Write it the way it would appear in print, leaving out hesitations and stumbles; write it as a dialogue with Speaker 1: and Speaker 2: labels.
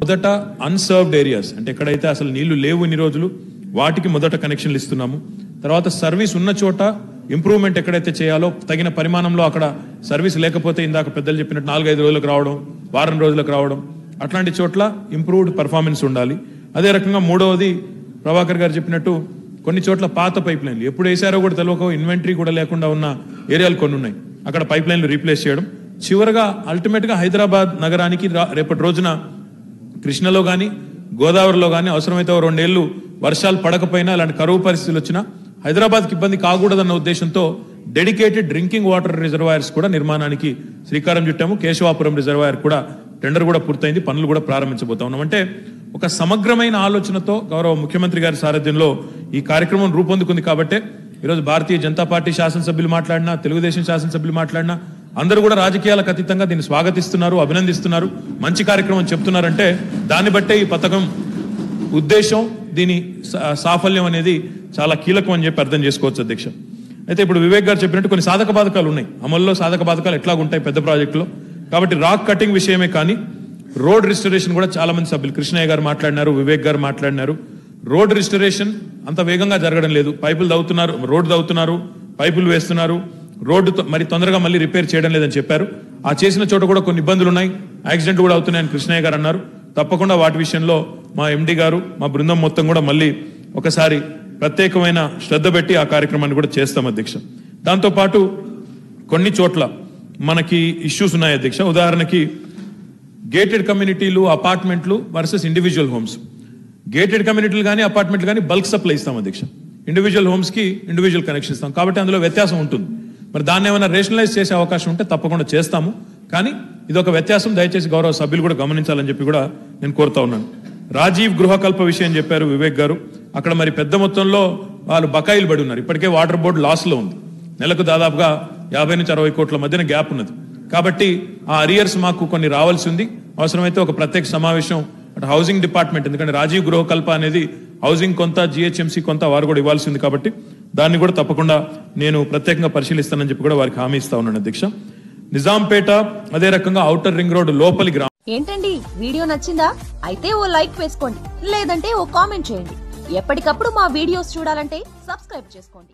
Speaker 1: మొదట unserved areas అంటే ఎక్కడైతే అసలు నీళ్లు లేవు ఇన్ని రోజులు వాటికి మొదట కనెక్షన్లు ఇస్తున్నాము. తర్వాత సర్వీస్ ఉన్న చోట ఇంప్రూవ్మెంట్ ఎక్కడైతే చేయాలో తగిన పరిమాణంలో అక్కడ సర్వీస్ లేకపోతే ఇందాక పెద్దలు చెప్పినట్టు 4-5 రోజులకు రావడం, వారం రోజులకు రావడం, అట్లాంటి చోట్ల ఇంప్రూవ్డ్ పర్ఫార్మెన్స్ ఉండాలి. అదే రకంగా మూడవది ప్రభాకర్ గారు చెప్పినట్టు కొన్ని చోట్ల పాత పైప్ లైన్లు ఎప్పుడు వేసారో కూడా తెలియక ఇన్వెంటరీ కూడా లేకుండా ఉన్న ఏరియాలు కొన్ని ఉన్నాయి, అక్కడ పైప్ లైన్లు రీప్లేస్ చేయడం. చివరగా అల్టిమేట్ గా హైదరాబాద్ నగరానికి రేపటి రోజున కృష్ణలో కానీ గోదావరిలో కానీ అవసరమైతే 2 ఏళ్లు వర్షాలు పడకపోయినా అలాంటి కరువు పరిస్థితులు వచ్చినా హైదరాబాద్కి ఇబ్బంది కాకూడదన్న ఉద్దేశంతో డెడికేటెడ్ డ్రింకింగ్ వాటర్ రిజర్వాయర్స్ కూడా నిర్మాణానికి శ్రీకారం చుట్టాము. కేశవాపురం రిజర్వాయర్ కూడా టెండర్ కూడా పూర్తయింది, పనులు కూడా ప్రారంభించబోతా ఉన్నాం. అంటే ఒక సమగ్రమైన ఆలోచనతో గౌరవ ముఖ్యమంత్రి గారి సారథ్యంలో ఈ కార్యక్రమం రూపొందుకుంది. కాబట్టి ఈరోజు భారతీయ జనతా పార్టీ శాసనసభ్యులు మాట్లాడినా, తెలుగుదేశం శాసనసభ్యులు మాట్లాడినా అందరూ కూడా రాజకీయాలకు అతీతంగా దీన్ని స్వాగతిస్తున్నారు, అభినందిస్తున్నారు, మంచి కార్యక్రమం చెప్తున్నారంటే దాన్ని బట్టే ఈ పథకం ఉద్దేశం, దీని సాఫల్యం అనేది చాలా కీలకం అని చెప్పి అర్థం చేసుకోవచ్చు అధ్యక్ష. అయితే ఇప్పుడు వివేక్ గారు చెప్పినట్టు కొన్ని సాధక బాధకాలు ఉన్నాయి, అమల్లో సాధక బాధకాలు ఎట్లాగుంటాయి పెద్ద ప్రాజెక్టులో. కాబట్టి రాక్ కటింగ్ విషయమే కానీ రోడ్ రిస్టరేషన్ కూడా చాలా మంది సభ్యులు కృష్ణయ్య గారు మాట్లాడినారు, వివేక్ గారు మాట్లాడినారు. రోడ్ రిస్టరేషన్ అంత వేగంగా జరగడం లేదు, పైపులు తవ్వుతున్నారు, రోడ్డు తవ్వుతున్నారు, పైపులు వేస్తున్నారు, రోడ్డు మరి తొందరగా మళ్ళీ రిపేర్ చేయడం లేదని చెప్పారు. ఆ చేసిన చోట కూడా కొన్ని ఇబ్బందులు ఉన్నాయి, యాక్సిడెంట్ కూడా అవుతున్నాయని కృష్ణయ్య గారు అన్నారు. తప్పకుండా వాటి విషయంలో మా ఎండి గారు మా బృందం మొత్తం కూడా మళ్ళీ ఒకసారి ప్రత్యేకమైన శ్రద్ధ పెట్టి ఆ కార్యక్రమాన్ని కూడా చేస్తాం అధ్యక్ష. దాంతోపాటు కొన్ని చోట్ల మనకి ఇష్యూస్ ఉన్నాయి అధ్యక్ష. ఉదాహరణకి గేటెడ్ కమ్యూనిటీలు, అపార్ట్మెంట్లు వర్సెస్ ఇండివిజువల్ హోమ్స్. గేటెడ్ కమ్యూనిటీలు కానీ అపార్ట్మెంట్లు కానీ బల్క్ సప్లై ఇస్తాం అధ్యక్ష, ఇండివిజువల్ హోమ్స్ కి ఇండివిజువల్ కనెక్షన్ ఇస్తాం. కాబట్టి అందులో వ్యత్యాసం ఉంటుంది. మరి దాన్ని ఏమైనా రేషనలైజ్ చేసే అవకాశం ఉంటే తప్పకుండా చేస్తాము. కానీ ఇది ఒక వ్యత్యాసం, దయచేసి గౌరవ సభ్యులు కూడా గమనించాలని చెప్పి కూడా నేను కోరుతా ఉన్నాను. రాజీవ్ గృహకల్ప విషయం చెప్పారు వివేక్ గారు. అక్కడ మరి పెద్ద మొత్తంలో వాళ్ళు బకాయిలు పడి ఉన్నారు. ఇప్పటికే వాటర్ బోర్డు లాస్ లో ఉంది, నెలకు దాదాపుగా 50 నుంచి 60 కోట్ల మధ్యన గ్యాప్ ఉన్నది. కాబట్టి ఆ అరియర్స్ మాకు కొన్ని రావాల్సి ఉంది. అవసరమైతే ఒక ప్రత్యేక సమావేశం అటు హౌసింగ్ డిపార్ట్మెంట్, ఎందుకంటే రాజీవ్ గృహకల్ప అనేది హౌసింగ్ కొంత, జిహెచ్ఎంసీ కొంత వారు కూడా ఇవ్వాల్సి ఉంది. కాబట్టి దాన్ని కూడా తప్పకుండా నేను ప్రత్యేకంగా పరిశీలిస్తానని చెప్పి కూడా వారికి హామీ ఇస్తా ఉన్నాను అధ్యక్ష. నిజాంపేట అదే రకంగా ఔటర్ రింగ్ రోడ్ లోపలి గ్రామం.
Speaker 2: ఏంటండి వీడియో నచ్చిందా? అయితే ఓ లైక్ వేసుకోండి, లేదంటే ఓ కామెంట్ చేయండి. ఎప్పటికప్పుడు మా వీడియోస్ చూడాలంటే సబ్స్క్రైబ్ చేసుకోండి.